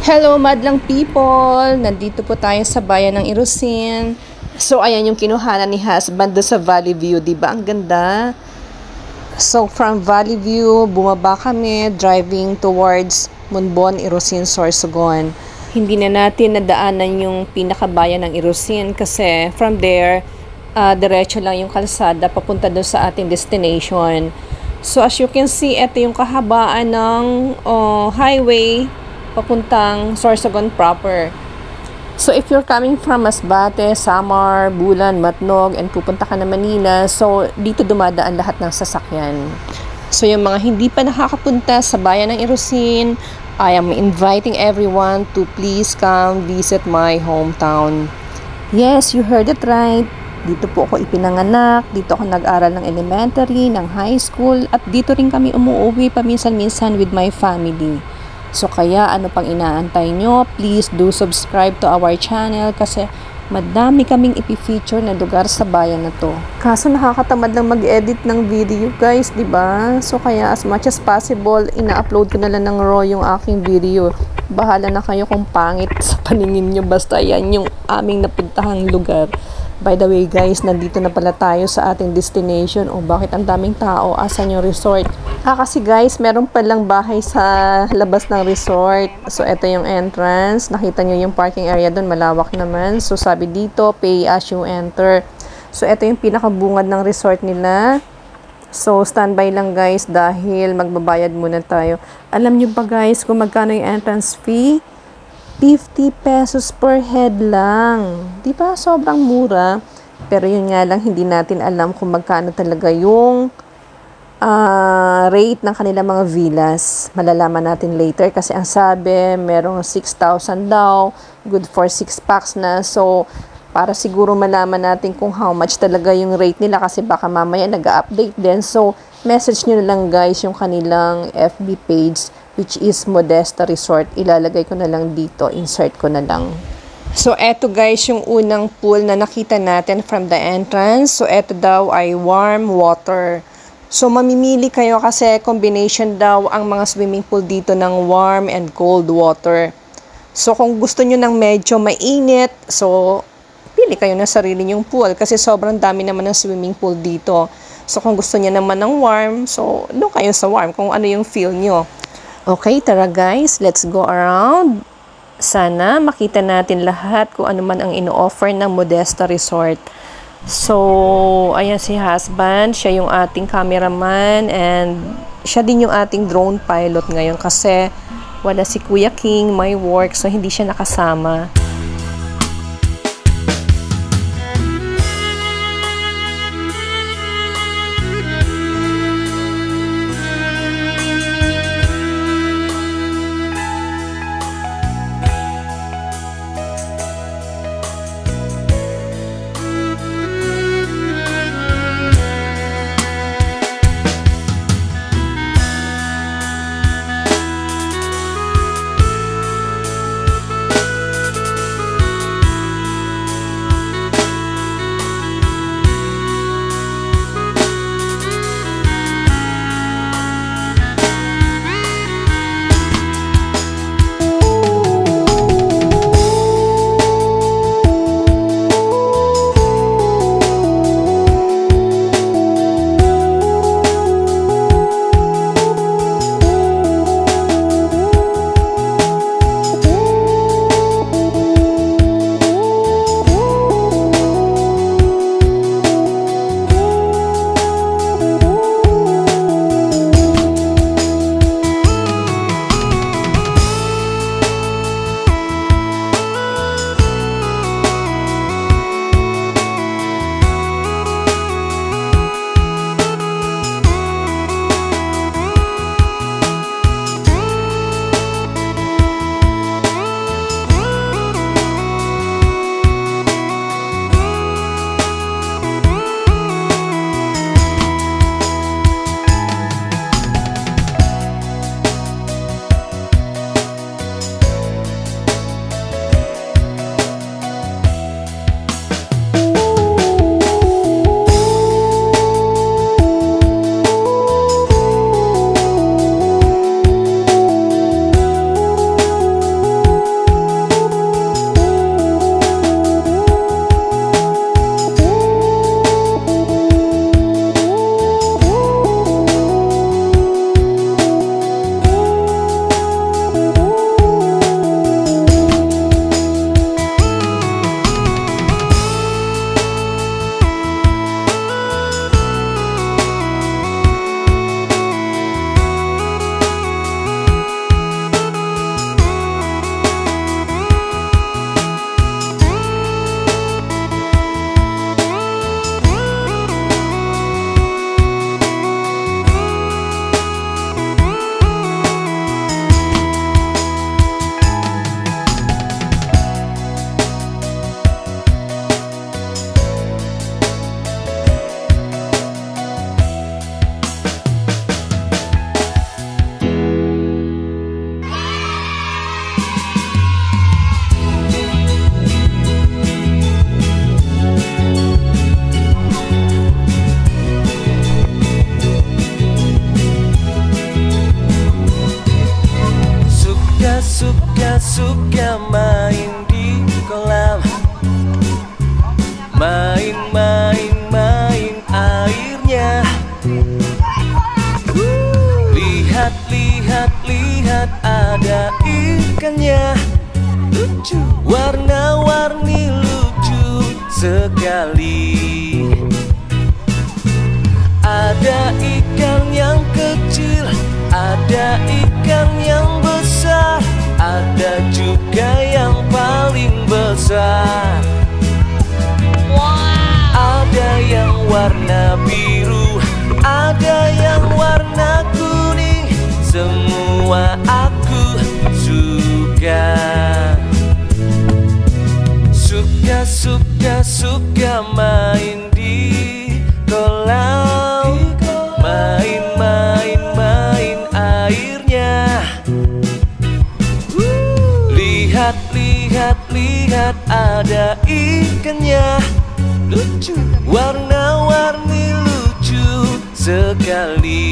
Hello madlang people! Nandito po tayo sa bayan ng Irusin. So ayan yung kinuhanan ni husband doon sa Valley View, 'di ba? Ang ganda. So from Valley View, bumaba kami driving towards Monbon, Irusin, Sorsogon. Hindi na natin nadaanan yung pinakabayan ng Irusin kasi from there, diretso lang yung kalsada papunta doon sa ating destination. So as you can see, ito yung kahabaan ng highway papuntang Sorsogon proper. So if you're coming from Masbate, Samar, Bulan, Matnog, and pupunta ka na Manila, so dito dumadaan lahat ng sasakyan. So yung mga hindi pa nakakapunta sa bayan ng Irusin, I am inviting everyone to please come visit my hometown. Yes, you heard it right. Dito po ako ipinanganak, dito ako nag-aral ng elementary, ng high school, at dito rin kami umuwi paminsan-minsan with my family. So kaya ano pang inaantay nyo, please do subscribe to our channel kasi madami kaming ipifeature na lugar sa bayan na to. Kaso nakakatamad lang mag-edit ng video guys, 'di ba? So kaya as much as possible, ina-upload ko na lang ng raw yung aking video. Bahala na kayo kung pangit sa paningin nyo, basta yan yung aming napuntahang lugar. By the way guys, nandito na pala tayo sa ating destination. O bakit ang daming tao? Asan yung resort? Kasi guys, meron palang bahay sa labas ng resort. So ito yung entrance. Nakita nyo yung parking area doon, malawak naman. So sabi dito, pay as you enter. So ito yung pinakabungad ng resort nila. So standby lang guys dahil magbabayad muna tayo. Alam nyo ba guys kung magkano yung entrance fee? 50 pesos per head lang. Di ba? Sobrang mura. Pero yun nga lang, hindi natin alam kung magkano talaga yung rate ng kanilang mga villas. Malalaman natin later kasi ang sabi, merong 6,000 daw. Good for 6 packs na. So, para siguro malaman natin kung how much talaga yung rate nila kasi baka mamaya nag-update din. So, message nyo na lang guys yung kanilang FB page, which is Modesta Resort. Ilalagay ko na lang dito. Insert ko na lang. So, eto guys, yung unang pool na nakita natin from the entrance. So, eto daw ay warm water. So, mamimili kayo kasi combination daw ang mga swimming pool dito ng warm and cold water. So, kung gusto nyo ng medyo mainit, so, pili kayo ng sarili nyong pool kasi sobrang dami naman ng swimming pool dito. So, kung gusto nyo naman ng warm, so, doon kayo sa warm kung ano yung feel nyo. Okay, tara guys, let's go around. Sana makita natin lahat kung ano man ang ino-offer ng Modesta Resort. So, ayan si husband, siya yung ating cameraman and siya din yung ating drone pilot ngayon kasi wala si Kuya King, may work, so hindi siya nakasama. suka main di kolam. Main airnya. Lihat ada ikannya. Lucu, warna-warni lucu sekali. Ada ikan yang kecil, ada ikan yang besar, ada juga yang paling besar. Ada yang warna biru, ada yang warna kuning. Semua aku suka. Suka main di kolam. Main airnya. Lihat ada ikannya. Lucu, warna-warni lucu sekali.